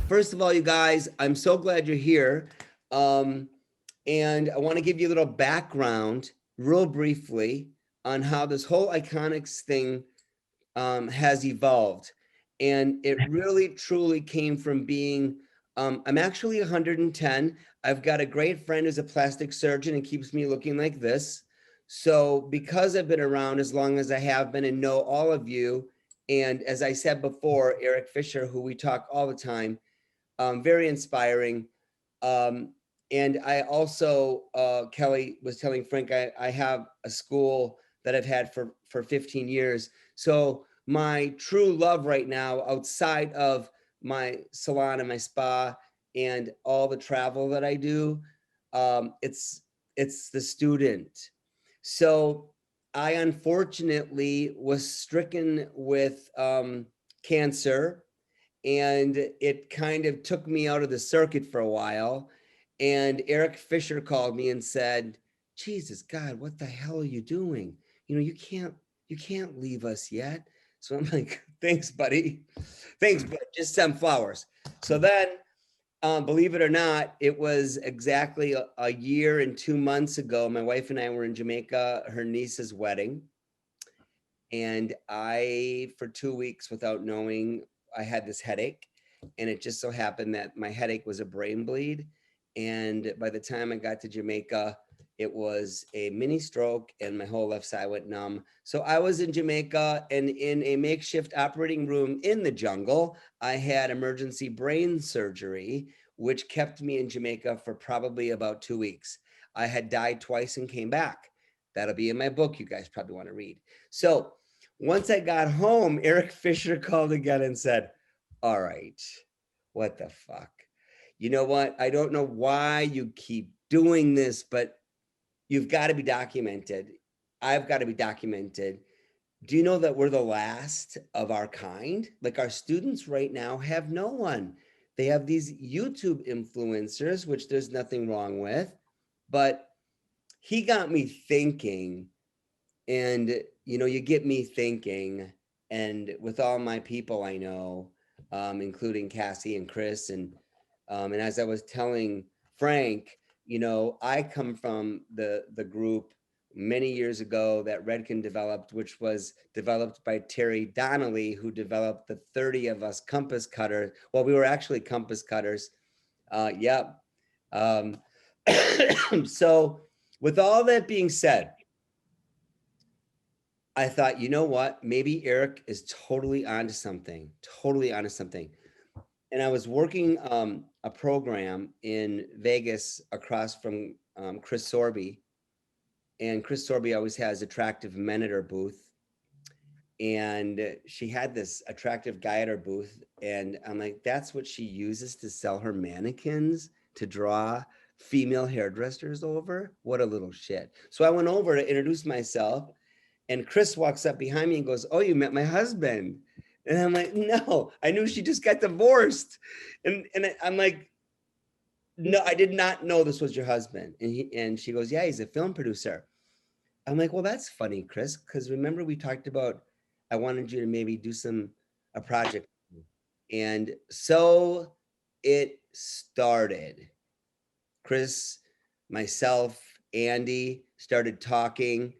First of all, you guys, I'm so glad you're here. Um, and I want to give you a little background, real briefly, on how this whole iConixxx thing has evolved. And it really, truly came from being, I'm actually 110. I've got a great friend who's a plastic surgeon and keeps me looking like this. So because I've been around as long as I have been and know all of you, and as I said before, Eric Fisher, who we talk all the time, very inspiring. Um, and I also, Kelly was telling Frank, I have a school that I've had for 15 years. So my true love right now, outside of my salon and my spa and all the travel that I do, it's the student. So I unfortunately was stricken with cancer, and it kind of took me out of the circuit for a while. And Eric Fisher called me and said, Jesus God, what the hell are you doing? You can't leave us yet. So I'm like, thanks, buddy. Thanks, but just some flowers. So then, believe it or not, it was exactly a year and 2 months ago. My wife and I were in Jamaica, her niece's wedding. And for 2 weeks, without knowing, I had this headache. And it just so happened that my headache was a brain bleed. And by the time I got to Jamaica, it was a mini stroke and my whole left side went numb. So I was in Jamaica, and in a makeshift operating room in the jungle, I had emergency brain surgery, which kept me in Jamaica for probably about 2 weeks. I had died twice and came back. That'll be in my book. You guys probably want to read. So once I got home, Eric Fisher called again and said, all right, what the fuck? You know what? I don't know why you keep doing this, but you've got to be documented. I've got to be documented. Do you know that we're the last of our kind? Like, our students right now have no one. They have these YouTube influencers, which there's nothing wrong with, but he got me thinking. And you get me thinking, and with all my people I know, including Cassie and Chris, and as I was telling Frank, I come from the group many years ago that Redken developed, which was developed by Terry Donnelly, who developed the 30 of us compass cutter. Well, we were actually compass cutters. Yep. So with all that being said, I thought, you know what? Maybe Eric is totally onto something, totally onto something. And I was working a program in Vegas across from Chris Sorby. And Chris Sorby always has attractive men at her booth. And she had this attractive guy at her booth. And I'm like, that's what she uses to sell her mannequins, to draw female hairdressers over? What a little shit. So I went over to introduce myself. And Chris walks up behind me and goes, oh, you met my husband. And I'm like, no, I knew she just got divorced. And I'm like, no, I did not know this was your husband. And she goes, yeah, he's a film producer. I'm like, well, that's funny, Chris, because remember we talked about, I wanted you to maybe do a project. And so it started. Chris, myself, Andy started talking.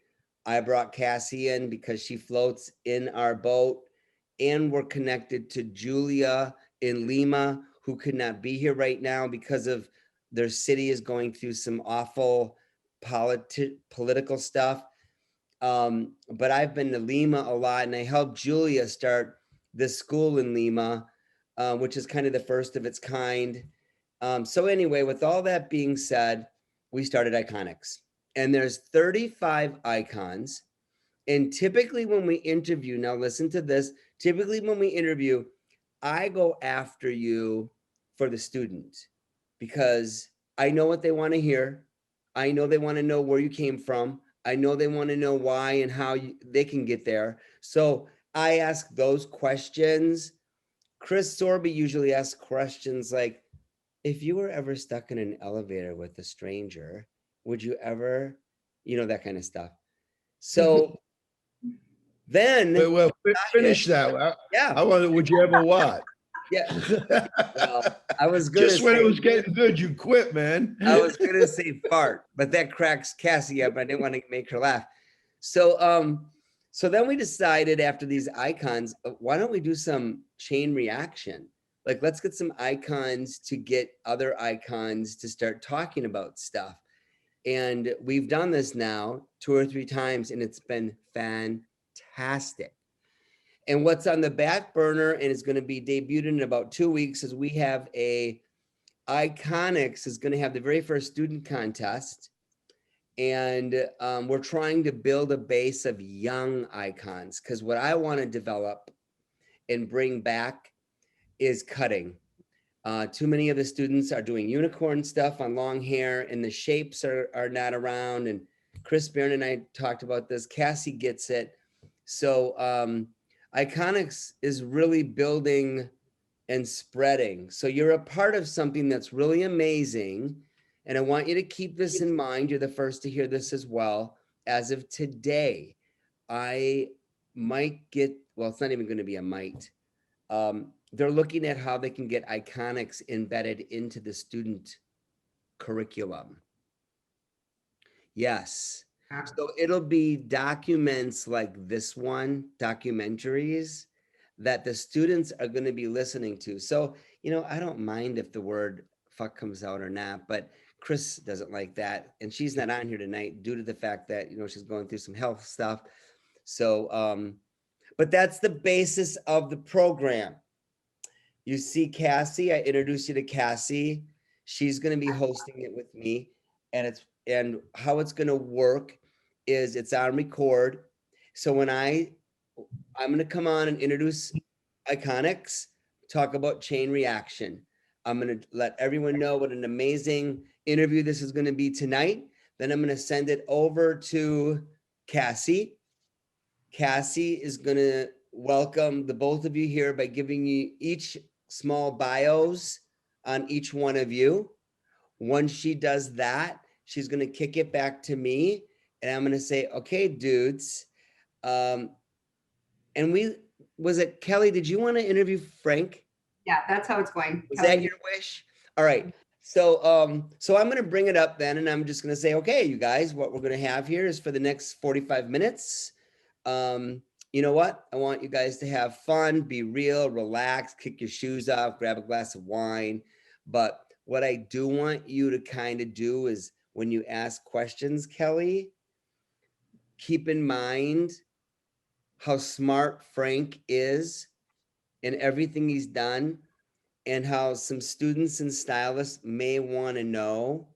I brought Cassie in because she floats in our boat, and we're connected to Julia in Lima, who could not be here right now because of their city is going through some awful political stuff. But I've been to Lima a lot, and I helped Julia start this school in Lima, which is kind of the first of its kind. So anyway, with all that being said, we started iConixxx. And there's 35 icons. And typically when we interview, now listen to this, typically when we interview, I go after you for the student, because I know what they want to hear. I know they want to know where you came from. I know they want to know why and how they can get there. So I ask those questions. Chris Sorby usually asks questions like, if you were ever stuck in an elevator with a stranger, would you ever, that kind of stuff. So then, Well, finish that. yeah. I wonder, would you ever what? Yeah. Well, I was gonna Just when it say, was getting good, you quit, man. I was gonna say fart, but that cracks Cassie up. I didn't want to make her laugh. So, so then we decided after these icons, why don't we do some chain reaction? Like, let's get some icons to get other icons to start talking about stuff. And we've done this now 2 or 3 times, and it's been fantastic. And what's on the back burner and is going to be debuted in about 2 weeks is we have a iConixxx is going to have the very first student contest. And we're trying to build a base of young icons, because what I want to develop and bring back is cutting. Too many of the students are doing unicorn stuff on long hair, and the shapes are not around. And Chris Barron and I talked about this. Cassie gets it. So iConixxx is really building and spreading. So you're a part of something that's really amazing. And I want you to keep this in mind. You're the first to hear this as well. As of today, I might get, well, it's not even going to be a might. They're looking at how they can get iConixxx embedded into the student curriculum. Yes. So it'll be documents like this one, documentaries that the students are going to be listening to. So, I don't mind if the word fuck comes out or not, but Chris doesn't like that. And she's not on here tonight due to the fact that, she's going through some health stuff. So, but that's the basis of the program. You see Cassie, I introduced you to Cassie. She's going to be hosting it with me. And how it's going to work is it's on record. So when I'm going to come on and introduce iConixxx, talk about chain reaction. I'm going to let everyone know what an amazing interview this is going to be tonight. Then I'm going to send it over to Cassie. Cassie is going to welcome the both of you here by giving you each small bios on each one of you. Once she does that, she's going to kick it back to me, and I'm going to say, okay, dudes. And was it Kelly? Did you want to interview Frank? Yeah, that's how it's going. Was that your wish? All right. So, so I'm going to bring it up then, and I'm just going to say, okay, you guys, what we're going to have here is for the next 45 minutes. You know what? I want you guys to have fun, be real, relax, kick your shoes off, grab a glass of wine. But what I do want you to kind of do is when you ask questions, Kelly, keep in mind how smart Frank is in everything he's done, and how some students and stylists may want to know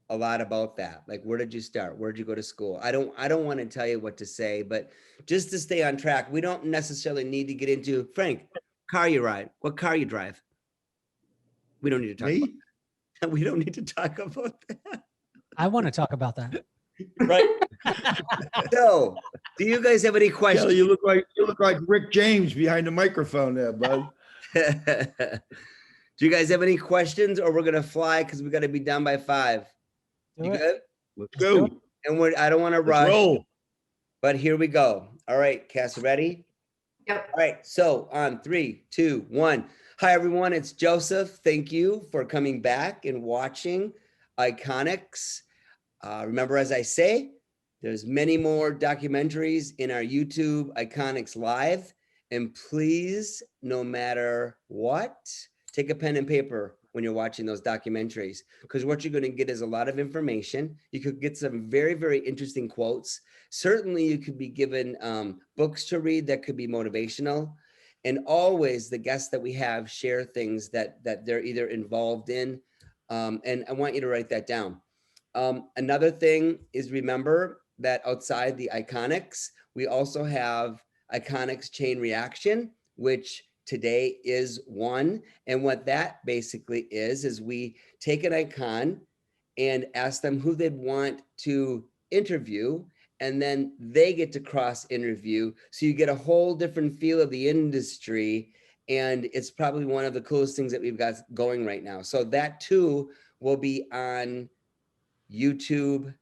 a lot about that. Like, where did you start? Where'd you go to school? I don't want to tell you what to say, but just to stay on track, we don't necessarily need to get into Frank, car you ride, what car you drive. We don't need to talk about that. We don't need to talk about that. I want to talk about that. Right. So, do you guys have any questions? Kelly, you look like Rick James behind the microphone there, bud. Do you guys have any questions, or we're gonna fly because we got to be done by 5? You good? Let's go. And I don't want to rush. Roll. But here we go. All right, Cass, ready? Yep. All right. So on 3, 2, 1. Hi everyone. It's Joseph. Thank you for coming back and watching iConixxx. Remember, as I say, there's many more documentaries in our YouTube iConixxx Live. And please, no matter what, take a pen and paper when you're watching those documentaries, because what you're going to get is a lot of information. You could get some very, very interesting quotes. Certainly, you could be given books to read that could be motivational. And always the guests that we have share things that they're either involved in. And I want you to write that down. Another thing is, remember that outside the iConixxx, we also have iConixxx Chain Reaction, which today is one. And what that basically is we take an icon and ask them who they'd want to interview, and then they get to cross interview. So you get a whole different feel of the industry. And it's probably one of the coolest things that we've got going right now. So that too will be on YouTube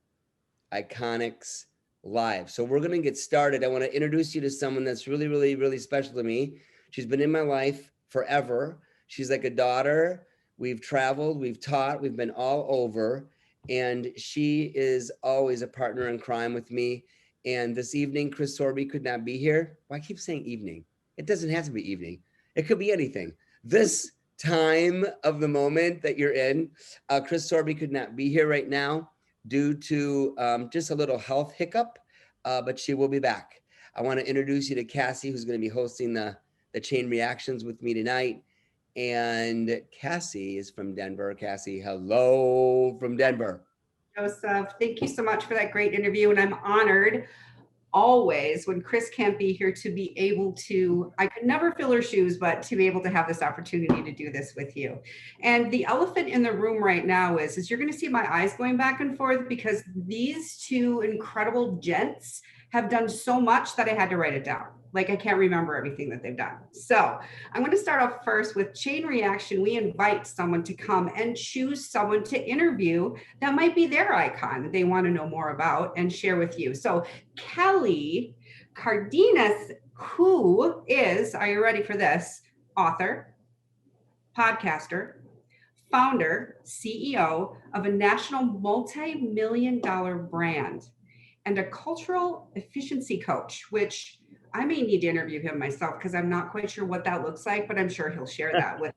iConixxx Live. So we're going to get started. I want to introduce you to someone that's really, really, really special to me. She's been in my life forever. She's like a daughter. We've traveled, we've taught, we've been all over. And she is always a partner in crime with me. And this evening, Chris Sorby could not be here. Well, I keep saying evening. It doesn't have to be evening. It could be anything. This time of the moment that you're in, Chris Sorby could not be here right now due to just a little health hiccup, but she will be back. I want to introduce you to Cassie, who's going to be hosting the chain reactions with me tonight. And Cassie is from Denver. Cassie, hello from Denver. Joseph, thank you so much for that great interview. And I'm honored always when Chris can't be here to be able to, I could never fill her shoes, but to be able to have this opportunity to do this with you. And the elephant in the room right now is you're going to see my eyes going back and forth because these two incredible gents have done so much that I had to write it down. Like I can't remember everything that they've done. So I'm going to start off first with chain reaction. We invite someone to come and choose someone to interview that might be their icon that they want to know more about and share with you. So Kelly Cardenas, who is, are you ready for this? Author, podcaster, founder, CEO of a national multi-million-dollar brand, and a cultural efficiency coach, which I may need to interview him myself because I'm not quite sure what that looks like, but I'm sure he'll share that with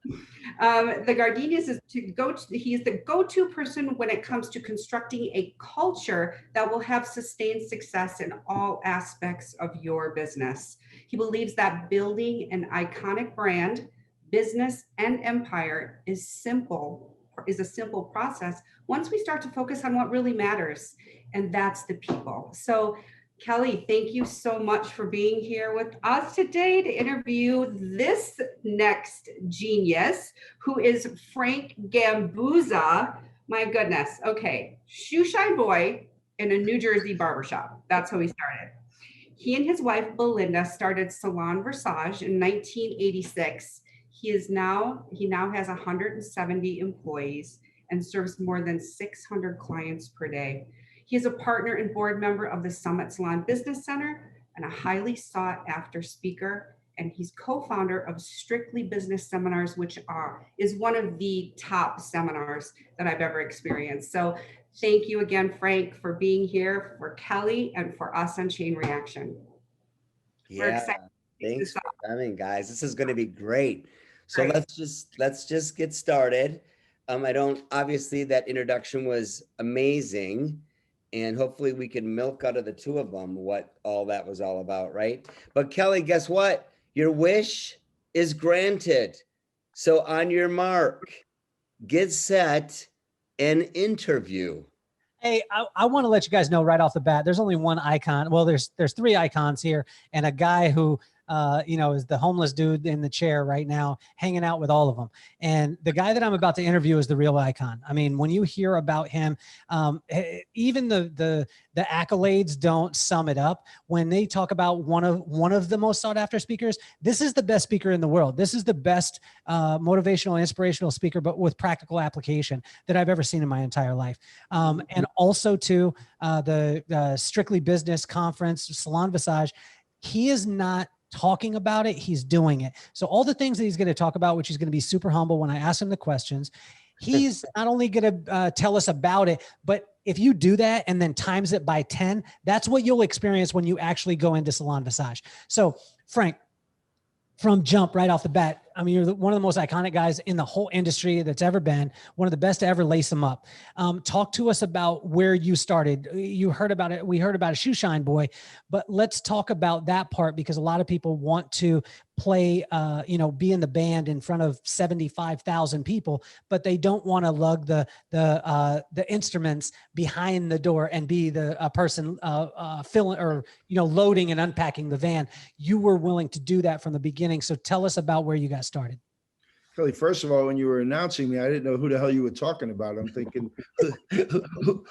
us. The Cardenas is he is the go-to person when it comes to constructing a culture that will have sustained success in all aspects of your business. He believes that building an iconic brand, business, and empire is a simple process once we start to focus on what really matters, and that's the people. So Kelly, thank you so much for being here with us today to interview this next genius, who is Frank Gambuzza. My goodness. Okay. Shoe shine boy in a New Jersey barbershop. That's how he started. He and his wife, Belinda, started Salon Versage in 1986. He now has 170 employees and serves more than 600 clients per day. He is a partner and board member of the Summit Salon Business Center and a highly sought after speaker. And he's co-founder of Strictly Business Seminars, which is one of the top seminars that I've ever experienced. So thank you again, Frank, for being here, for Kelly, and for us on Chain Reaction. Yeah, thanks for coming, guys. This is going to be great. So let's just get started. Obviously that introduction was amazing. And hopefully we can milk out of the two of them what all that was all about, right? But Kelly, guess what? Your wish is granted. So on your mark, get set, and interview. Hey, I want to let you guys know right off the bat, there's only one icon. Well, there's three icons here, and a guy who is the homeless dude in the chair right now, hanging out with all of them. And the guy that I'm about to interview is the real icon. I mean, when you hear about him, even the accolades don't sum it up. When they talk about one of the most sought after speakers, this is the best speaker in the world. This is the best motivational, inspirational speaker, but with practical application that I've ever seen in my entire life. And also to the Strictly Business Conference, Salon Visage, he is not talking about it, he's doing it. So all the things that he's going to talk about, which he's going to be super humble when I ask him the questions, he's not only going to tell us about it, but if you do that and then times it by 10, that's what you'll experience when you actually go into Salon Visage. So Frank, from jump right off the bat, I mean, you're one of the most iconic guys in the whole industry that's ever been, one of the best to ever lace them up. Talk to us about where you started. You heard about it. We heard about a shoe shine boy, but let's talk about that part because a lot of people want to play, be in the band in front of 75,000 people, but they don't want to lug the instruments behind the door and be the person filling or, loading and unpacking the van. You were willing to do that from the beginning. So tell us about where you got started. Kelly, first of all, when you were announcing me, I didn't know who the hell you were talking about. I'm thinking,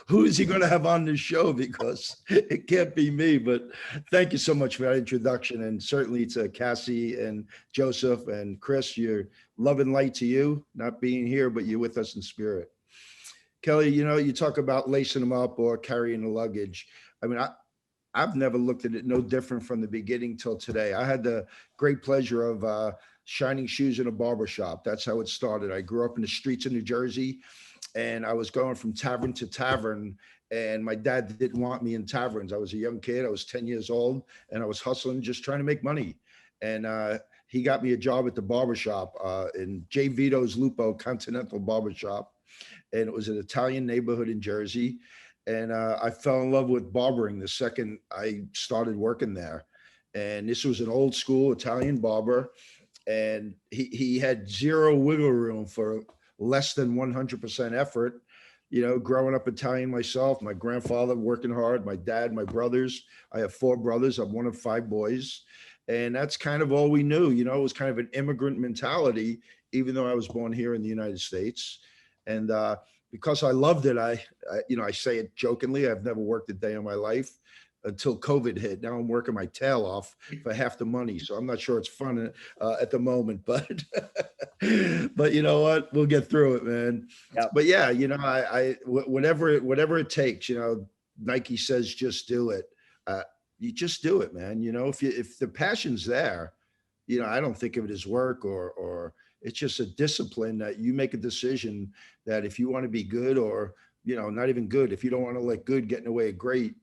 who is he going to have on this show? Because it can't be me. But thank you so much for that introduction. And certainly to Cassie and Joseph and Chris, you're love and light to you, not being here, but you're with us in spirit. Kelly, you talk about lacing them up or carrying the luggage. I mean, I've never looked at it no different from the beginning till today. I had the great pleasure of shining shoes in a barber shop. That's how it started. I grew up in the streets of New Jersey, and I was going from tavern to tavern, and my dad didn't want me in taverns. I was a young kid. I was 10 years old, and I was hustling, just trying to make money. And he got me a job at the barbershop in J. Vito's Lupo Continental Barbershop. And it was an Italian neighborhood in Jersey. And I fell in love with barbering the second I started working there. And this was an old school Italian barber. And he had zero wiggle room for less than 100% effort. You know, growing up Italian myself, my grandfather working hard, my dad, my brothers. I have 4 brothers. I'm one of 5 boys. And that's kind of all we knew. You know, it was kind of an immigrant mentality, even though I was born here in the United States. And because I loved it, I say it jokingly, I've never worked a day in my life until COVID hit. Now I'm working my tail off for half the money. So I'm not sure it's fun at the moment, but but you know what? We'll get through it, man. Yep. But yeah, you know, whatever it takes, you know, Nike says, just do it. You just do it, man. You know, if the passion's there, you know, I don't think of it as work or it's just a discipline that you make a decision that if you want to be good or, you know, not even good, if you don't want to let good get in the way of great,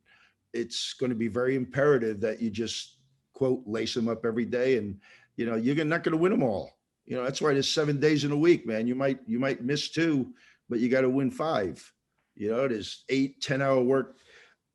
it's going to be very imperative that you just quote, lace them up every day. And, you know, you're not going to win them all. You know, that's why there's 7 days in a week, man. You might miss 2, but you got to win 5. You know, there's 8, 10-hour work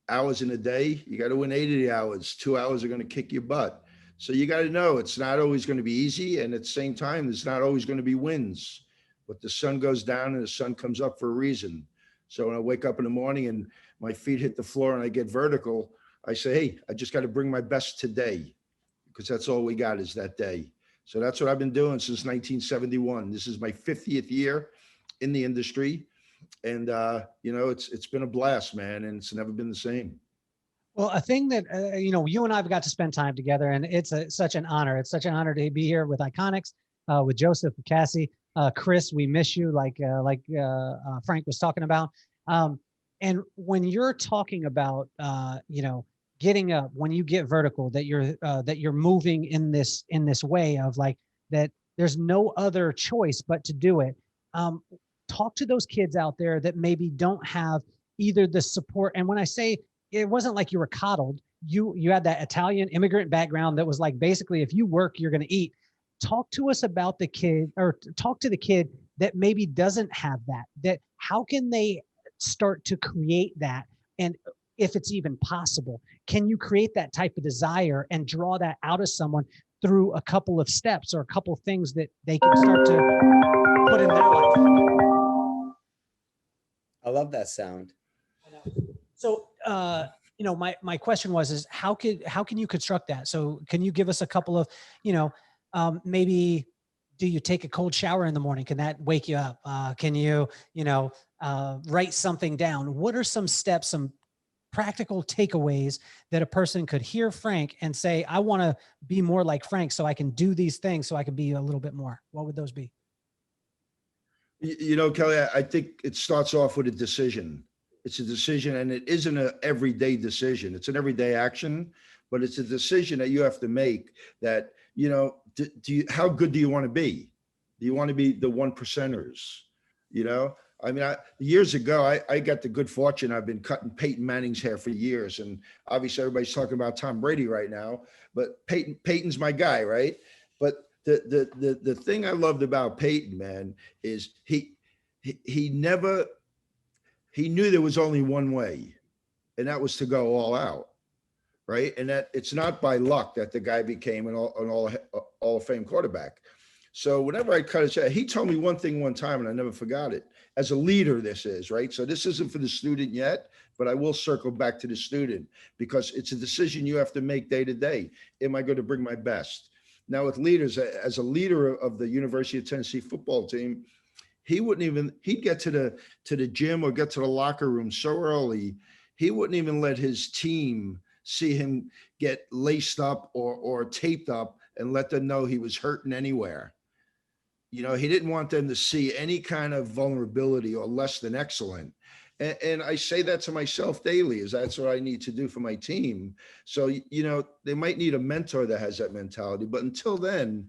hours in a day. You got to win 8 of the hours. 2 hours are going to kick your butt. So you got to know it's not always going to be easy. And at the same time, it's not always going to be wins, but the sun goes down and the sun comes up for a reason. So when I wake up in the morning and my feet hit the floor and I get vertical, I say, hey, I just got to bring my best today, because that's all we got is that day. So that's what I've been doing since 1971. This is my 50th year in the industry. And, you know, it's been a blast, man. And it's never been the same. Well, a thing that, you know, you and I've got to spend time together, and it's such an honor. It's such an honor to be here with iConixxx, with Joseph, with Cassie, Chris, we miss you, like Frank was talking about. And when you're talking about, you know, getting up, when you get vertical, that you're moving in this way of like, that there's no other choice but to do it. Talk to those kids out there that maybe don't have either the support. And when I say, it wasn't like you were coddled. You had that Italian immigrant background that was like, basically, if you work, you're going to eat. Talk to us about the kid, or talk to the kid that maybe doesn't have that how can they start to create that? And if it's even possible, can you create that type of desire and draw that out of someone through a couple of steps or a couple of things that they can start to put in their life? I love that sound. So, you know, my question was how can you construct that? So can you give us a couple of, you know, maybe do you take a cold shower in the morning? Can that wake you up? Can you, you know, write something down? What are some steps, some practical takeaways that a person could hear Frank and say, I want to be more like Frank so I can do these things so I can be a little bit more? What would those be? You know, Kelly, I think it starts off with a decision. It's a decision, and it isn't an everyday decision. It's an everyday action, but it's a decision that you have to make that, you know, how good do you want to be? Do you want to be the 1%ers? You know, I mean, years ago, I got the good fortune. I've been cutting Peyton Manning's hair for years. And obviously everybody's talking about Tom Brady right now, but Peyton's my guy, right? But the thing I loved about Peyton, man, is he knew there was only one way, and that was to go all out, right? And that it's not by luck that the guy became an all of Fame quarterback. So whenever I cut his hair, he told me one thing one time, and I never forgot it. As a leader, this is, right? So this isn't for the student yet, but I will circle back to the student, because it's a decision you have to make day to day. Am I going to bring my best? Now with leaders, as a leader of the University of Tennessee football team, he'd get to the gym or get to the locker room so early, he wouldn't even let his team see him get laced up or taped up and let them know he was hurting anywhere. You know, he didn't want them to see any kind of vulnerability or less than excellent. And I say that to myself daily, is that's what I need to do for my team. So, you know, they might need a mentor that has that mentality, but until then,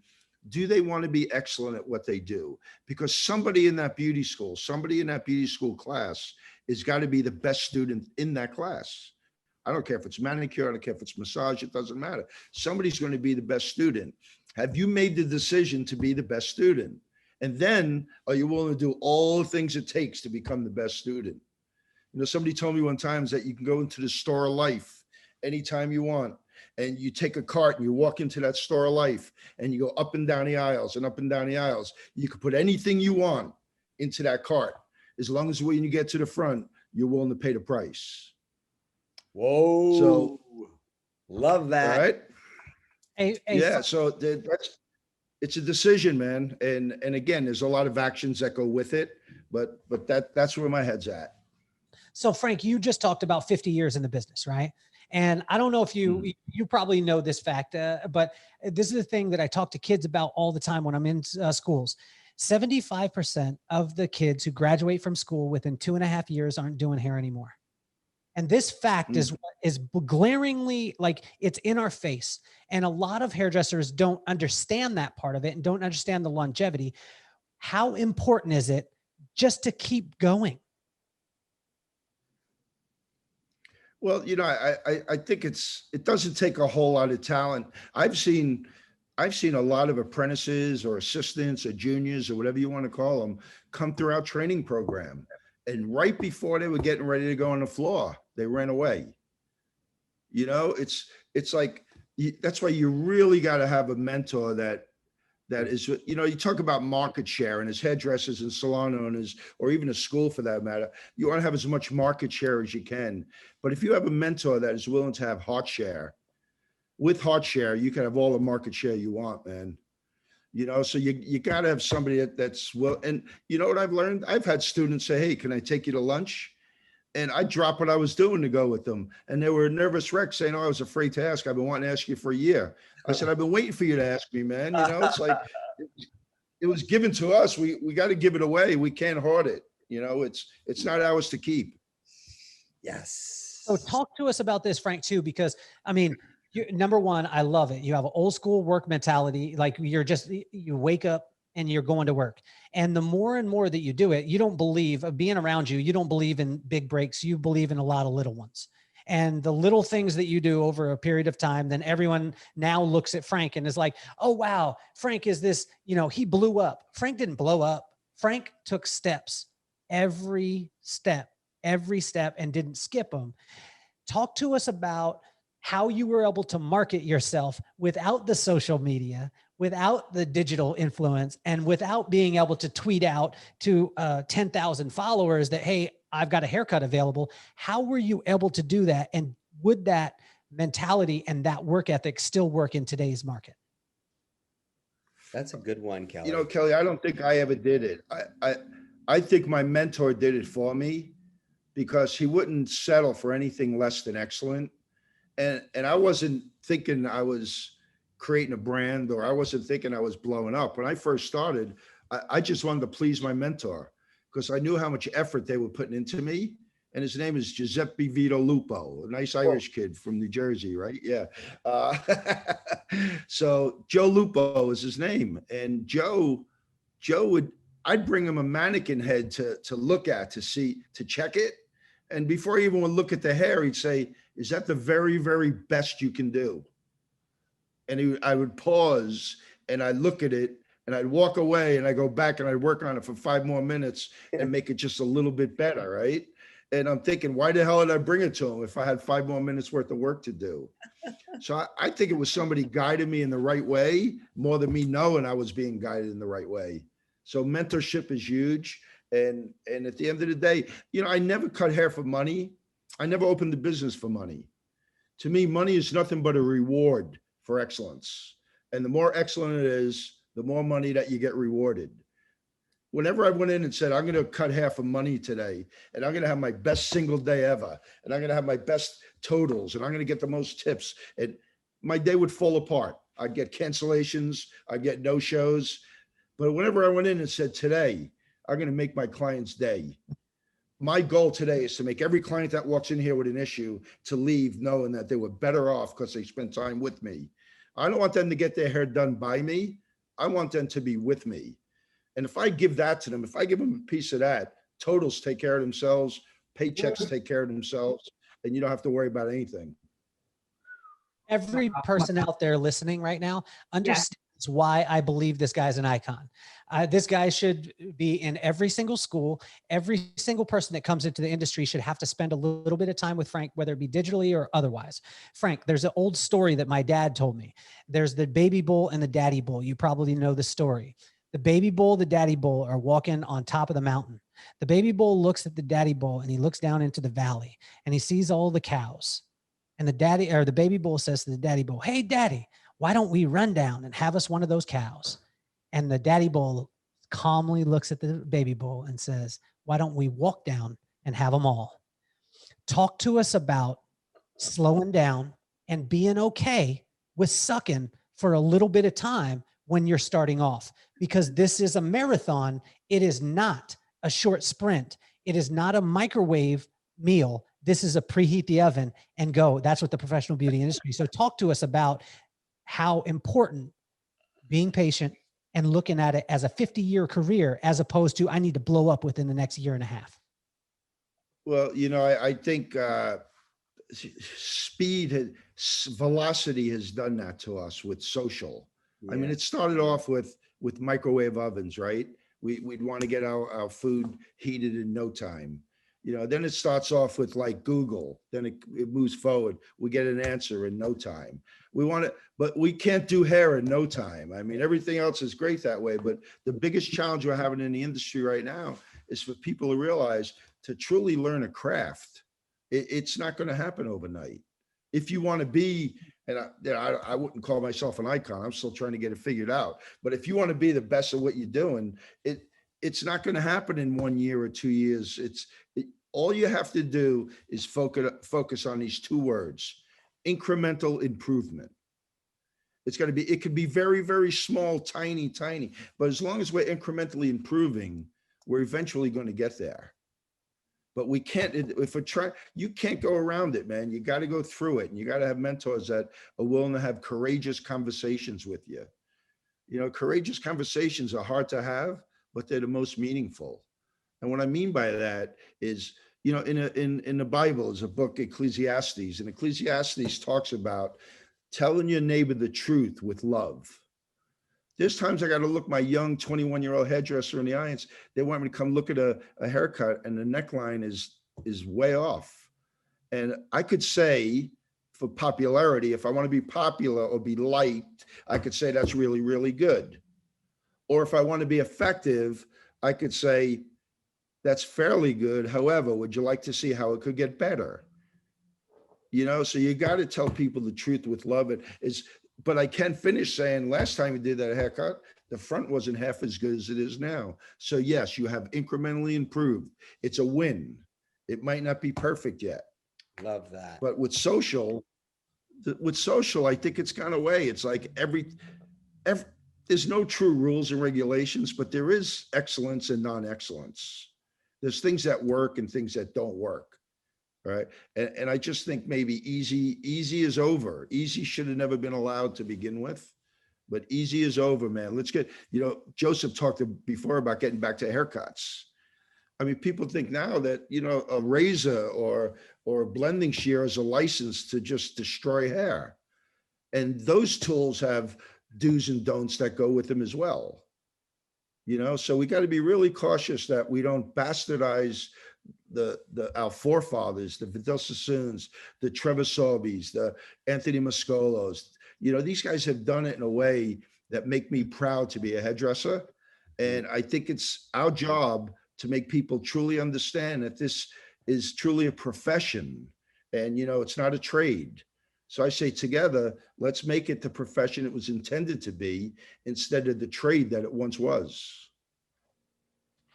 do they want to be excellent at what they do? Because somebody in that beauty school, somebody in that beauty school class is got to be the best student in that class. I don't care if it's manicure, I don't care if it's massage, it doesn't matter. Somebody's going to be the best student. Have you made the decision to be the best student? And then are you willing to do all the things it takes to become the best student? You know, somebody told me one time that you can go into the store of life anytime you want, and you take a cart and you walk into that store of life and you go up and down the aisles and up and down the aisles. You can put anything you want into that cart, as long as when you get to the front, you're willing to pay the price. Whoa. So, love that. right? Yeah. Frank, So it's a decision, man. And again, there's a lot of actions that go with it, but that's where my head's at. so Frank, you just talked about 50 years in the business, right? And I don't know if you probably know this fact, but this is the thing that I talk to kids about all the time when I'm in schools. 75% of the kids who graduate from school within 2.5 years aren't doing hair anymore. And this fact is glaringly, like, it's in our face. And a lot of hairdressers don't understand that part of it and don't understand the longevity. How important is it just to keep going? Well, you know, I think it doesn't take a whole lot of talent. I've seen a lot of apprentices or assistants or juniors or whatever you want to call them come through our training program. And right before they were getting ready to go on the floor, they ran away. You know, it's like, that's why you really got to have a mentor that is, you know, you talk about market share, and as hairdressers and salon owners, or even a school for that matter, you want to have as much market share as you can. But if you have a mentor that is willing to have heart share, with heart share, you can have all the market share you want, man. You know, so you got to have somebody that's well. And you know what I've learned? I've had students say, "Hey, can I take you to lunch?" And I dropped what I was doing to go with them. And they were nervous wrecks saying, "Oh, I was afraid to ask. I've been wanting to ask you for a year." I said, "I've been waiting for you to ask me, man." You know, it's like, it was given to us. We got to give it away. We can't hoard it. You know, it's not ours to keep. Yes. So talk to us about this, Frank, too, because I mean, number one, I love it. You have an old school work mentality. Like, you wake up and you're going to work. And the more and more that you do it, you don't believe being around you. You don't believe in big breaks. You believe in a lot of little ones. And the little things that you do over a period of time, then everyone now looks at Frank and is like, "Oh, wow, Frank is this, you know, he blew up." Frank didn't blow up. Frank took steps, every step, and didn't skip them. Talk to us about how you were able to market yourself without the social media, without the digital influence, and without being able to tweet out to 10,000 followers that, "Hey, I've got a haircut available." How were you able to do that? And would that mentality and that work ethic still work in today's market? That's a good one, Kelly. You know, Kelly, I don't think I ever did it. I think my mentor did it for me, because he wouldn't settle for anything less than excellent. And I wasn't thinking I was creating a brand, or I wasn't thinking I was blowing up. When I first started, I just wanted to please my mentor, because I knew how much effort they were putting into me. And his name is Giuseppe Vito Lupo, a nice Irish kid from New Jersey, right? Yeah. So Joe Lupo is his name. And Joe I'd bring him a mannequin head to look at, to check it. And before he even would look at the hair, he'd say, "Is that the very, very best you can do?" And I would pause and I'd look at it and I'd walk away and I go back and I'd work on it for 5 more minutes and make it just a little bit better, right? And I'm thinking, why the hell did I bring it to him if I had 5 more minutes worth of work to do? So I think it was somebody guiding me in the right way, more than me knowing I was being guided in the right way. So mentorship is huge. And at the end of the day, you know, I never cut hair for money. I never opened the business for money. To me, money is nothing but a reward for excellence. And the more excellent it is, the more money that you get rewarded. Whenever I went in and said, "I'm going to cut hair for money today, and I'm going to have my best single day ever, and I'm going to have my best totals, and I'm going to get the most tips," and my day would fall apart. I'd get cancellations, I'd get no-shows. But whenever I went in and said, "Today, I'm going to make my client's day," my goal today is to make every client that walks in here with an issue to leave knowing that they were better off because they spent time with me. I don't want them to get their hair done by me. I want them to be with me. And if I give that to them, if I give them a piece of that, totals take care of themselves, paychecks take care of themselves, and you don't have to worry about anything. Every person out there listening right now understands why I believe this guy's an icon. This guy should be in every single school. Every single person that comes into the industry should have to spend a little bit of time with Frank, whether it be digitally or otherwise. Frank, there's an old story that my dad told me. There's the baby bull and the daddy bull. You probably know the story. The baby bull, the daddy bull are walking on top of the mountain. The baby bull looks at the daddy bull and he looks down into the valley and he sees all the cows. And the baby bull says to the daddy bull, "Hey, daddy, why don't we run down and have us one of those cows?" And the daddy bull calmly looks at the baby bull and says, "Why don't we walk down and have them all?" Talk to us about slowing down and being okay with sucking for a little bit of time when you're starting off, because this is a marathon. It is not a short sprint. It is not a microwave meal. This is a preheat the oven and go. That's what the professional beauty industry. So talk to us about how important being patient and looking at it as a 50-year career, as opposed to I need to blow up within the next year and a half. Well, I think velocity has done that to us with social. I mean, it started off with microwave ovens, right? We'd want to get our food heated in no time. Then it starts off with like Google, then it moves forward. We get an answer in no time. But we can't do hair in no time. I mean, everything else is great that way. But the biggest challenge we're having in the industry right now is for people to realize to truly learn a craft. It's not going to happen overnight. If you want to be, and I wouldn't call myself an icon. I'm still trying to get it figured out. But if you want to be the best at what you're doing, it's not going to happen in 1 year or 2 years. All you have to do is focus on these two words: incremental improvement. It could be very, very small, tiny, but as long as we're incrementally improving, we're eventually going to get there. But we can't, if we're trying, you can't go around it, man. You got to go through it, and you got to have mentors that are willing to have courageous conversations with you. Courageous conversations are hard to have, but they're the most meaningful. And what I mean by that is, in the Bible is a book, Ecclesiastes, and Ecclesiastes talks about telling your neighbor the truth with love. There's times I got to look my young 21-year-old hairdresser in the eye and they want me to come look at a haircut and the neckline is way off. And I could say, for popularity, if I want to be popular or be liked, I could say that's really, really good. Or if I want to be effective, I could say that's fairly good. However, would you like to see how it could get better? So you got to tell people the truth with love. But I can finish saying, last time we did that haircut, the front wasn't half as good as it is now. So yes, you have incrementally improved. It's a win. It might not be perfect yet. Love that. But with social, I think it's gone away. It's like there's no true rules and regulations, but there is excellence and non-excellence. There's things that work and things that don't work. Right. And I just think maybe easy is over. Easy should have never been allowed to begin with, but easy is over, man. Let's get, Joseph talked before about getting back to haircuts. I mean, people think now that, a razor or a blending shear is a license to just destroy hair. And those tools have do's and don'ts that go with them as well. So we got to be really cautious that we don't bastardize our forefathers, the Vidal Sassoons, the Trevor Sorbys, the Anthony Mascolos. These guys have done it in a way that make me proud to be a hairdresser. And I think it's our job to make people truly understand that this is truly a profession and, it's not a trade. So I say together, let's make it the profession it was intended to be instead of the trade that it once was.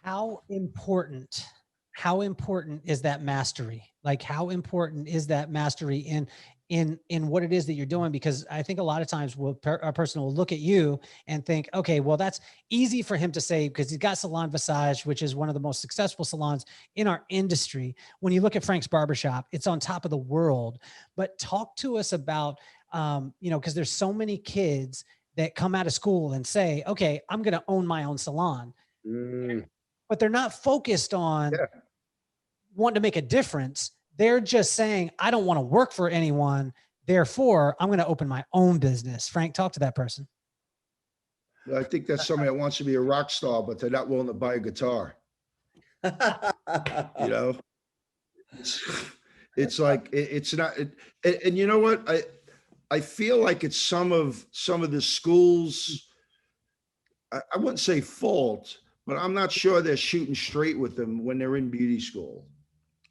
How important is that mastery? Like, how important is that mastery in what it is that you're doing? Because I think a lot of times a person will look at you and think, okay, well, that's easy for him to say because he's got Salon Visage, which is one of the most successful salons in our industry. When you look at Frank's Barbershop, it's on top of the world. But talk to us about, because there's so many kids that come out of school and say, okay, I'm going to own my own salon, Mm, but they're not focused on Yeah. wanting to make a difference. They're just saying, I don't want to work for anyone. Therefore, I'm going to open my own business. Frank, talk to that person. I think that's somebody that wants to be a rock star, but they're not willing to buy a guitar. You know, it's like it's not. And you know what? I feel like it's some of the schools. I wouldn't say fault, but I'm not sure they're shooting straight with them when they're in beauty school.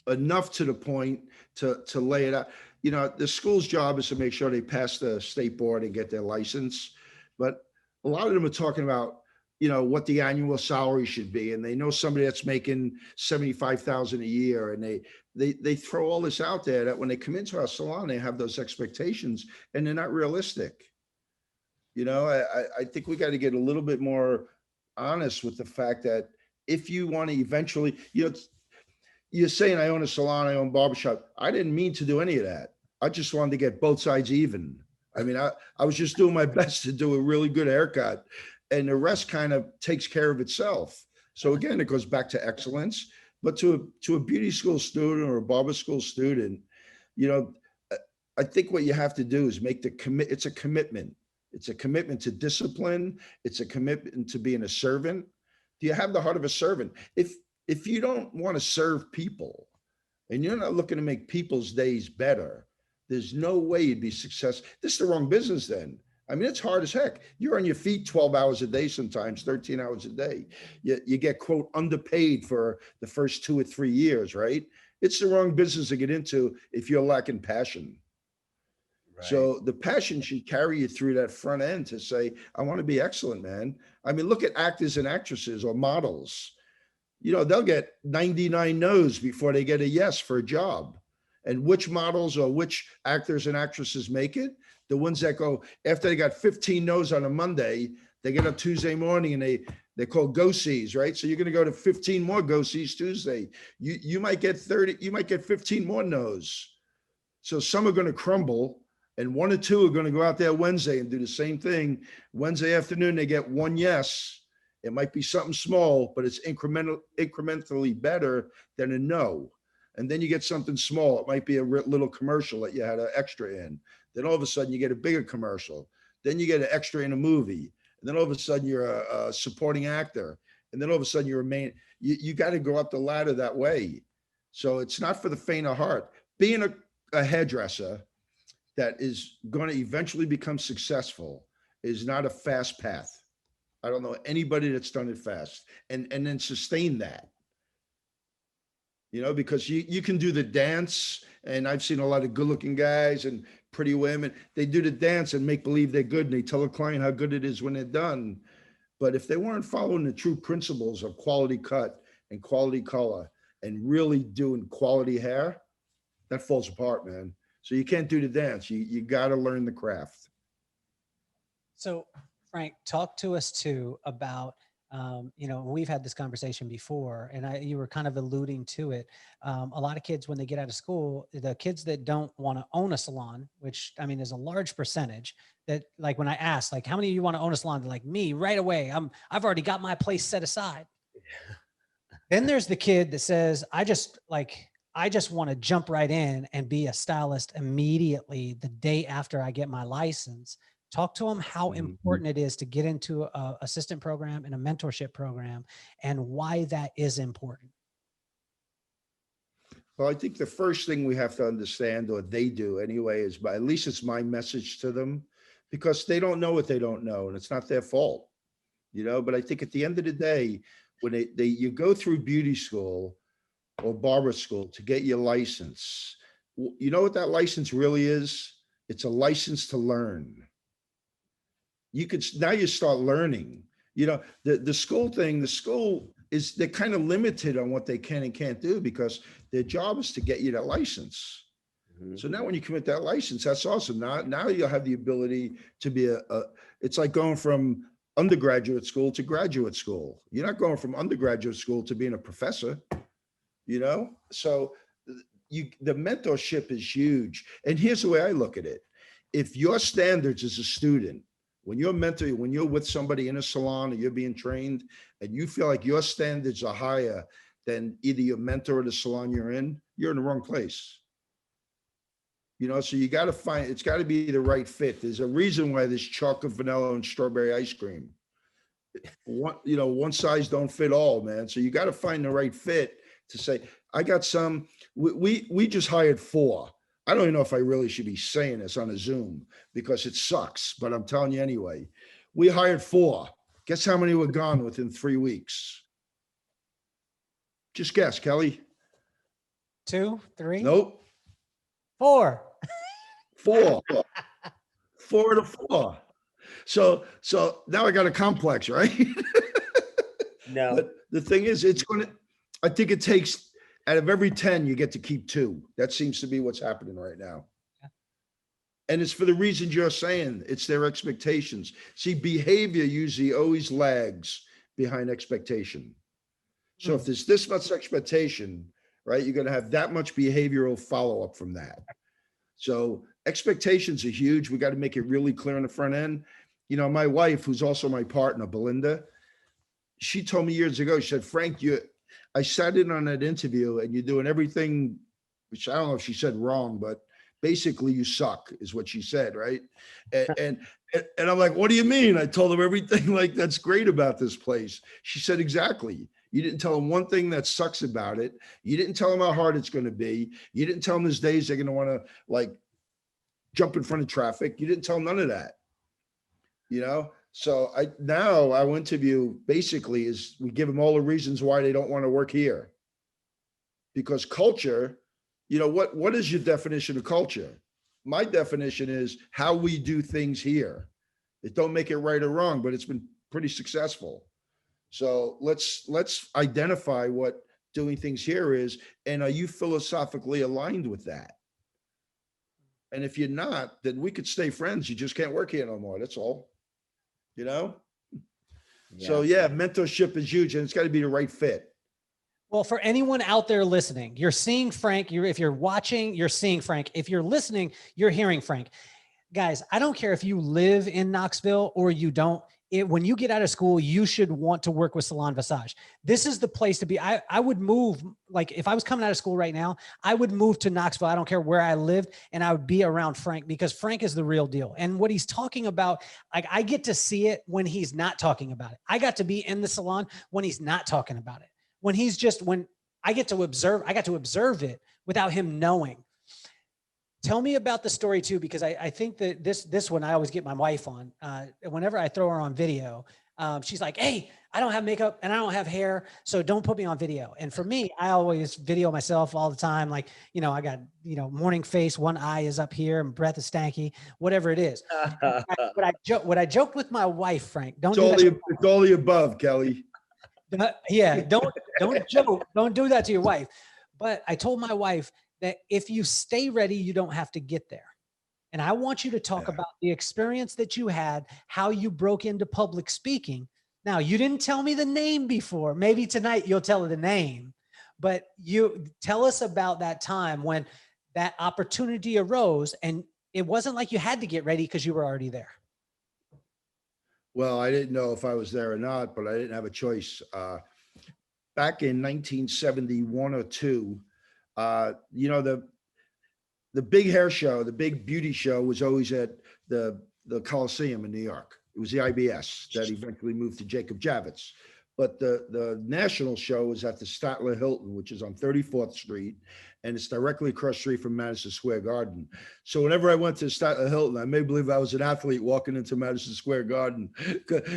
Enough to the point to lay it out. You know, the school's job is to make sure they pass the state board and get their license. But a lot of them are talking about, you know, what the annual salary should be. And they know somebody that's making 75,000 a year. And they throw all this out there that when they come into our salon, they have those expectations and they're not realistic. You know, I think we got to get a little bit more honest with the fact that if you want to eventually, you know, you're saying I own a salon, I own a barbershop. I didn't mean to do any of that. I just wanted to get both sides even. I mean, I was just doing my best to do a really good haircut, and the rest kind of takes care of itself. So again, it goes back to excellence. But to a beauty school student or a barber school student, you know, I think what you have to do is make the commit. It's a commitment. It's a commitment to discipline. It's a commitment to being a servant. Do you have the heart of a servant? If you don't want to serve people and you're not looking to make people's days better, there's no way you'd be successful. This is the wrong business then. I mean, it's hard as heck. You're on your feet 12 hours a day, sometimes 13 hours a day. You get, quote, underpaid for the first 2 or 3 years, right? It's the wrong business to get into if you're lacking passion. right. So the passion should carry you through that front end to say, I want to be excellent, man. I mean, look at actors and actresses or models. You know, they'll get 99 no's before they get a yes for a job. And which models or which actors and actresses make it? The ones that go, after they got 15 no's on a Monday, they get up Tuesday morning and they're called go-sees, right? So you're going to go to 15 more go-sees Tuesday. You might get 30, you might get 15 more no's. So some are going to crumble and 1 or 2 are going to go out there Wednesday and do the same thing. Wednesday afternoon, they get 1 yes. It might be something small, but it's incrementally better than a no. And then you get something small. It might be a little commercial that you had an extra in. Then all of a sudden you get a bigger commercial. Then you get an extra in a movie. And then all of a sudden you're a supporting actor. And then all of a sudden you're a main. You got to go up the ladder that way. So it's not for the faint of heart. Being a hairdresser that is going to eventually become successful is not a fast path. I don't know anybody that's done it fast and then sustain that, you know, because you can do the dance. And I've seen a lot of good looking guys and pretty women. They do the dance and make believe they're good. And they tell a client how good it is when they're done. But if they weren't following the true principles of quality cut and quality color and really doing quality hair, that falls apart, man. So you can't do the dance. You got to learn the craft. So Frank, talk to us too about, you know, we've had this conversation before and you were kind of alluding to it. A lot of kids, when they get out of school, the kids that don't want to own a salon, which I mean, is a large percentage that, like, when I ask, like, how many of you want to own a salon? They're like, me right away. I've already got my place set aside. Then there's the kid that says, I just want to jump right in and be a stylist immediately the day after I get my license. Talk to them how important it is to get into a assistant program and a mentorship program and why that is important. Well, I think the first thing we have to understand, or they do anyway, is at least it's my message to them, because they don't know what they don't know, and it's not their fault, you know. But I think at the end of the day, when you go through beauty school or barber school to get your license, you know what that license really is? It's a license to learn. Now you start learning, you know, the school thing, the school is, they're kind of limited on what they can and can't do because their job is to get you that license. So now when you commit that license, that's awesome. Now you'll have the ability to be it's like going from undergraduate school to graduate school. You're not going from undergraduate school to being a professor, you know? So the mentorship is huge. And here's the way I look at it. If your standards as a student, When you're mentor, when you're with somebody in a salon or you're being trained and you feel like your standards are higher than either your mentor or the salon you're in the wrong place. You know, so you got to find, it's got to be the right fit. There's a reason why there's chocolate, vanilla, and strawberry ice cream. One size don't fit all, man. So you got to find the right fit to say, I got some, we just hired 4. I don't even know if I really should be saying this on a Zoom because it sucks, but I'm telling you anyway. We hired 4. Guess how many were gone within 3 weeks? Just guess, Kelly. 2, 3, Nope. 4. 4. 4 to 4. So now I got a complex, right? No. But the thing is, I think it takes, out of every 10, you get to keep 2. That seems to be what's happening right now. Yeah. And it's for the reasons you're saying. It's their expectations. See, behavior usually always lags behind expectation. So if there's this much expectation, right, you're going to have that much behavioral follow-up from that. So expectations are huge. We got to make it really clear on the front end. You know, my wife, who's also my partner, Belinda, she told me years ago, she said, Frank, I sat in on that interview and you're doing everything, which I don't know if she said wrong, but basically you suck is what she said, right? And I'm like, what do you mean? I told her everything like that's great about this place. She said, exactly. You didn't tell them one thing that sucks about it. You didn't tell them how hard it's going to be. You didn't tell them there's days they're going to want to like jump in front of traffic. You didn't tell them none of that, you know? So our interview basically is we give them all the reasons why they don't want to work here. Because culture, you know, what is your definition of culture? My definition is how we do things here. It don't make it right or wrong, but it's been pretty successful. So let's identify what doing things here is, and are you philosophically aligned with that? And if you're not, then we could stay friends. You just can't work here no more. That's all. You know? So yeah, mentorship is huge, and it's got to be the right fit. Well, for anyone out there listening, you're seeing Frank. If you're watching, you're seeing Frank. If you're listening, you're hearing Frank. Guys, I don't care if you live in Knoxville or you don't. When you get out of school, you should want to work with Salon Visage. This is the place to be. I would move, like if I was coming out of school right now, I would move to Knoxville. I don't care where I lived, and I would be around Frank because Frank is the real deal. And what he's talking about, like I get to see it when he's not talking about it. I got to be in the salon when he's not talking about it. When I got to observe it without him knowing. Tell me about the story too, because I think that this one I always get my wife on. Whenever I throw her on video, she's like, "Hey, I don't have makeup and I don't have hair, so don't put me on video." And for me, I always video myself all the time. Like, you know, I got, you know, morning face, one eye is up here, and breath is stanky, whatever it is. What I joked with my wife, Frank, It's all the above, Kelly. Yeah, don't joke, don't do that to your wife. But I told my wife that if you stay ready, you don't have to get there. And I want you to talk about the experience that you had, how you broke into public speaking. Now, you didn't tell me the name before. Maybe tonight you'll tell her the name, but you tell us about that time when that opportunity arose and it wasn't like you had to get ready because you were already there. Well, I didn't know if I was there or not, but I didn't have a choice. Back in 1971 or 2, you know, the big hair show, the big beauty show was always at the Coliseum in New York. It was the IBS that eventually moved to Jacob Javits. But the national show was at the Statler Hilton, which is on 34th Street, and it's directly across the street from Madison Square Garden. So whenever I went to Statler Hilton, I may believe I was an athlete walking into Madison Square Garden.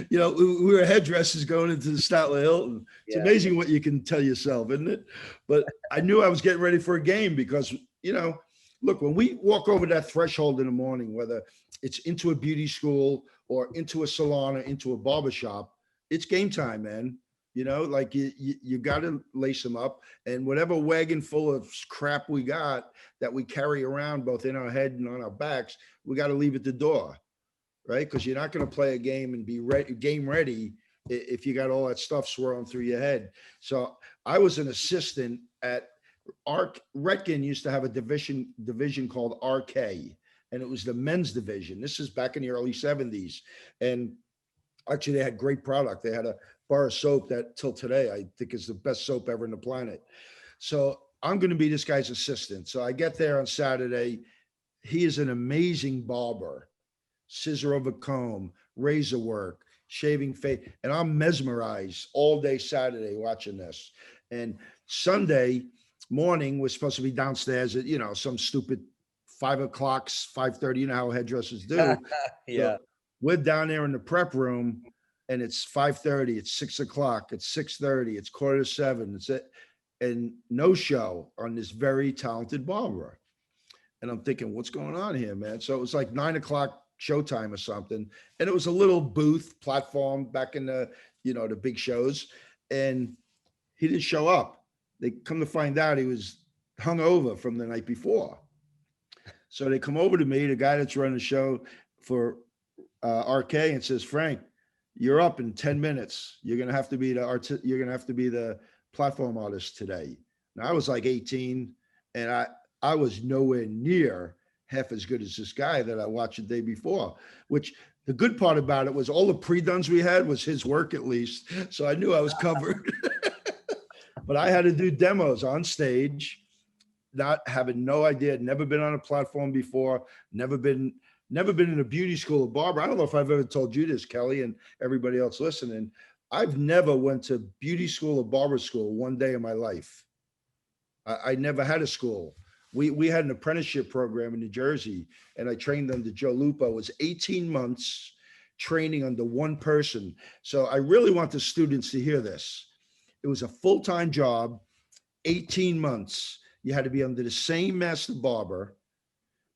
You know, we were hairdressers going into the Statler Hilton. It's amazing what you can tell yourself, isn't it? But I knew I was getting ready for a game because, you know, look, when we walk over that threshold in the morning, whether it's into a beauty school or into a salon or into a barbershop, it's game time, man. You know, like you got to lace them up, and whatever wagon full of crap we got that we carry around both in our head and on our backs, we got to leave at the door, right? Because you're not going to play a game and be game ready if you got all that stuff swirling through your head. So I was an assistant at Retkin used to have a division called RK. and it was the men's division. This is back in the early 70s. And actually, they had great product. They had a bar of soap that till today, I think is the best soap ever in the planet. So I'm going to be this guy's assistant. So I get there on Saturday. He is an amazing barber, scissor over comb, razor work, shaving face. And I'm mesmerized all day Saturday watching this. And Sunday morning, we're supposed to be downstairs at, some stupid 5 o'clock, 5:30, you know how hairdressers do. Yeah. So we're down there in the prep room and it's 5:30, it's 6 o'clock, it's 6:30, it's 6:45, it's it. And no show on this very talented barber. And I'm thinking, what's going on here, man? So it was like 9 o'clock showtime or something. And it was a little booth platform back in the, the big shows. And he didn't show up. They come to find out he was hungover from the night before. So they come over to me, the guy that's running the show for RK, and says, Frank, you're up in 10 minutes. You're gonna have to be the platform artist today. Now I was like 18, and I was nowhere near half as good as this guy that I watched the day before, which the good part about it was all the pre-duns we had was his work at least. So I knew I was covered. But I had to do demos on stage, not having no idea, never been on a platform before, never been in a beauty school of barber. I don't know if I've ever told you this, Kelly, and everybody else listening. I've never went to beauty school or barber school one day in my life. I never had a school. We had an apprenticeship program in New Jersey, and I trained under Joe Lupo. It was 18 months training under one person. So I really want the students to hear this. It was a full-time job, 18 months. You had to be under the same master barber,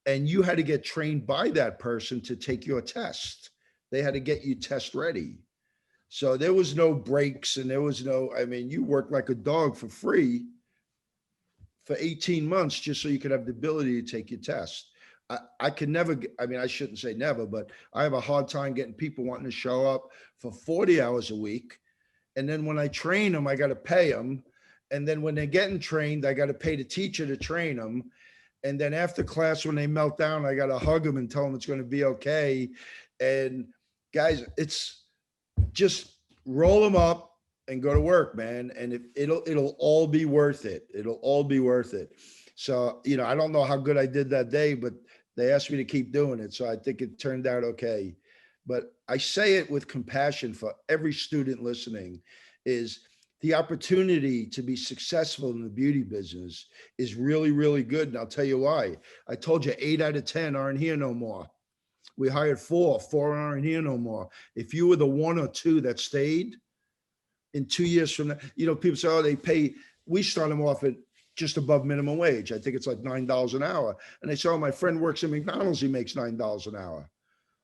and you had to get trained by that person to take your test. They had to get you test ready. So there was no breaks, and there was you worked like a dog for free for 18 months just so you could have the ability to take your test. I can never, I shouldn't say never, but I have a hard time getting people wanting to show up for 40 hours a week. And then when I train them, I got to pay them. And then when they're getting trained, I got to pay the teacher to train them. And then after class, when they melt down, I got to hug them and tell them it's going to be okay. And guys, it's just roll them up and go to work, man. And it'll all be worth it. It'll all be worth it. So, I don't know how good I did that day, but they asked me to keep doing it. So I think it turned out okay. But I say it with compassion for every student listening, is the opportunity to be successful in the beauty business is really, really good. And I'll tell you why. I told you 8 out of 10 aren't here no more. We hired 4 aren't here no more. If you were the 1 or 2 that stayed, in 2 years from now, people say, oh, we start them off at just above minimum wage. I think it's like $9 an hour. And they say, oh, my friend works at McDonald's, he makes $9 an hour.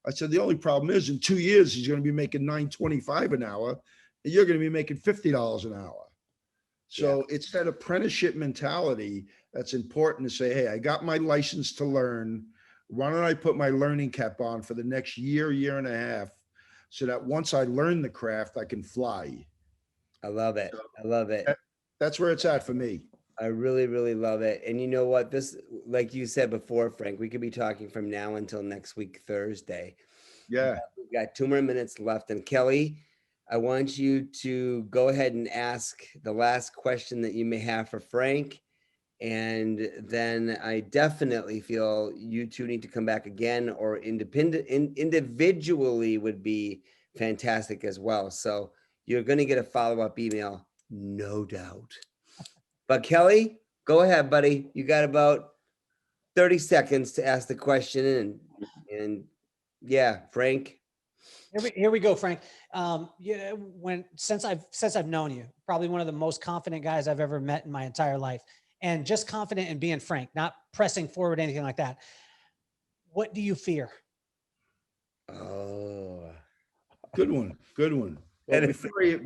I said, the only problem is in 2 years, he's going to be making $9.25 an hour, and you're going to be making $50 an hour. So It's that apprenticeship mentality that's important to say, hey, I got my license to learn. Why don't I put my learning cap on for the next year and a half, so that once I learn the craft, I can fly. I love it. I love it. That's where it's at for me. I really, really love it. And you know what? This, like you said before, Frank, we could be talking from now until next week, Thursday. Yeah. We've got 2 more minutes left. And Kelly, I want you to go ahead and ask the last question that you may have for Frank. And then I definitely feel you two need to come back again, or individually would be fantastic as well. So you're going to get a follow-up email, no doubt. But Kelly, go ahead, buddy. You got about 30 seconds to ask the question. And yeah, Frank. Here we go, Frank. Since I've known you, probably one of the most confident guys I've ever met in my entire life, and just confident in being Frank, not pressing forward, anything like that. What do you fear? Oh, good one. Well,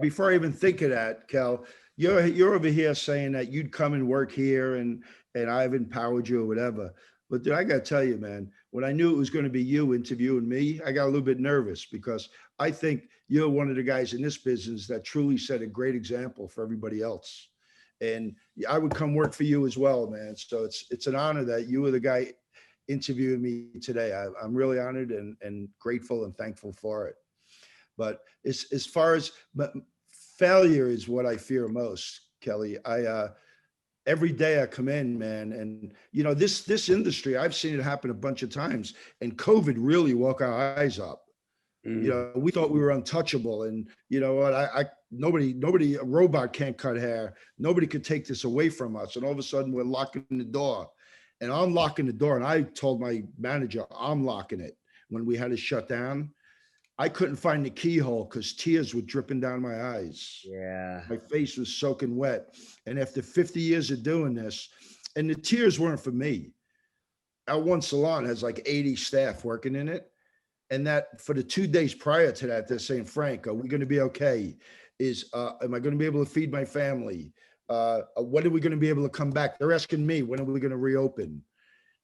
before I even think of that, Kel, you're over here saying that you'd come and work here and I've empowered you or whatever. But dude, I got to tell you, man, when I knew it was going to be you interviewing me, I got a little bit nervous, because I think you're one of the guys in this business that truly set a great example for everybody else. And I would come work for you as well, man. So it's an honor that you were the guy interviewing me today. I'm really honored and grateful and thankful for it. But as far as failure is what I fear most, Kelly. Every day I come in, man, and this industry, I've seen it happen a bunch of times, and COVID really woke our eyes up. We thought we were untouchable, and you know what? Nobody, a robot can't cut hair. Nobody could take this away from us. And all of a sudden, we're locking the door, and I'm locking the door. And I told my manager, I'm locking it. When we had to shut down, I couldn't find the keyhole because tears were dripping down my eyes. Yeah. My face was soaking wet. And after 50 years of doing this, and the tears weren't for me. Our one salon has like 80 staff working in it. And that for the 2 days prior to that, they're saying, Frank, are we going to be okay? Am I going to be able to feed my family? When are we going to be able to come back? They're asking me, when are we going to reopen?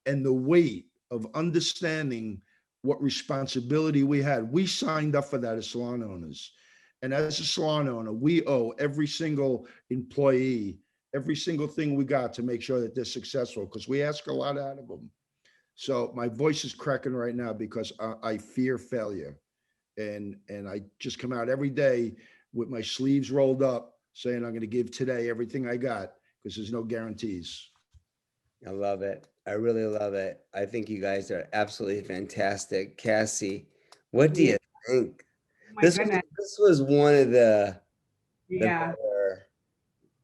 And the weight of understanding what responsibility we had. We signed up for that as salon owners. And as a salon owner, we owe every single employee, every single thing we got to make sure that they're successful, because we ask a lot out of them. So my voice is cracking right now because I fear failure. And I just come out every day with my sleeves rolled up saying I'm going to give today everything I got, because there's no guarantees. I love it. I really love it. I think you guys are absolutely fantastic. Cassie, what do you think? Oh my This goodness. was one of the Yeah. better,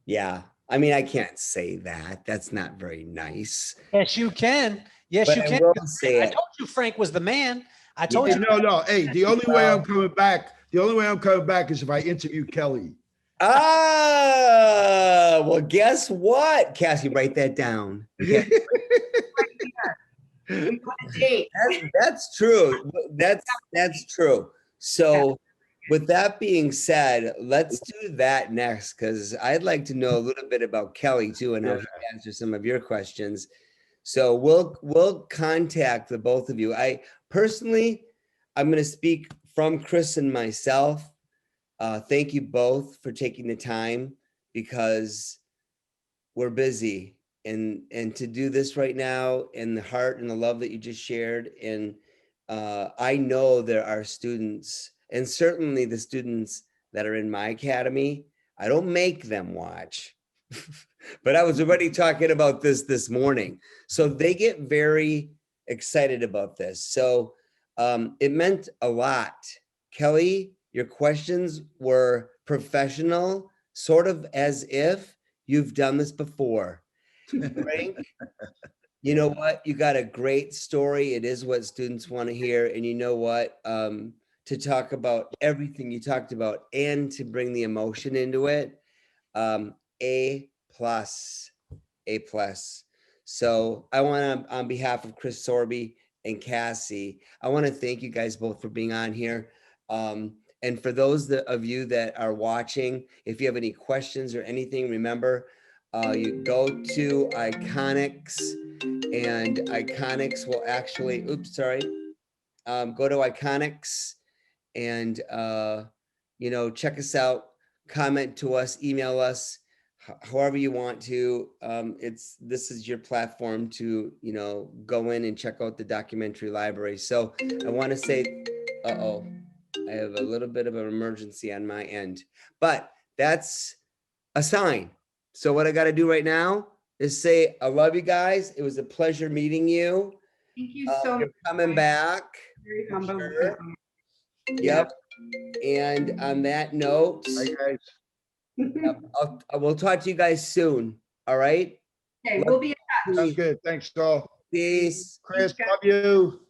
yeah. I mean, I can't say that. That's not very nice. Yes, you can. Yes, But you I can. will say I it. told you Frank was the man. I told Hey, you. no. Hey, the only way I'm coming back is if I interview Kelly. Ah, well, guess what? Cassie, write that down. Okay? We got a date. That's true. That's true. So with that being said, let's do that next, because I'd like to know a little bit about Kelly too, and how he answers some of your questions. So we'll contact the both of you. I'm going to speak from Chris and myself. Thank you both for taking the time, because we're busy, and to do this right now, and the heart and the love that you just shared. And I know there are students, and certainly the students that are in my academy, I don't make them watch, but I was already talking about this morning. So they get very excited about this. So it meant a lot. Kelly, your questions were professional, sort of as if you've done this before. Frank, you know what? You got a great story. It is what students want to hear. And you know what? To talk about everything you talked about and to bring the emotion into it, A+. So I want to, on behalf of Chris Sorby and Cassie, I want to thank you guys both for being on here. And for those of you that are watching, if you have any questions or anything, remember, you go to iConixxx, and iConixxx will actually, go to iConixxx and, check us out, comment to us, email us, however you want to. This is your platform to, go in and check out the documentary library. So I want to say, I have a little bit of an emergency on my end, but that's a sign. So what I got to do right now is say, I love you guys. It was a pleasure meeting you. Thank you so much. You're coming back. Very humble. Sure. Yep. And on that note, Hi, guys. we'll talk to you guys soon. All right. Okay, we'll be in touch. Sounds good. Thanks, all. Peace. Chris, love you.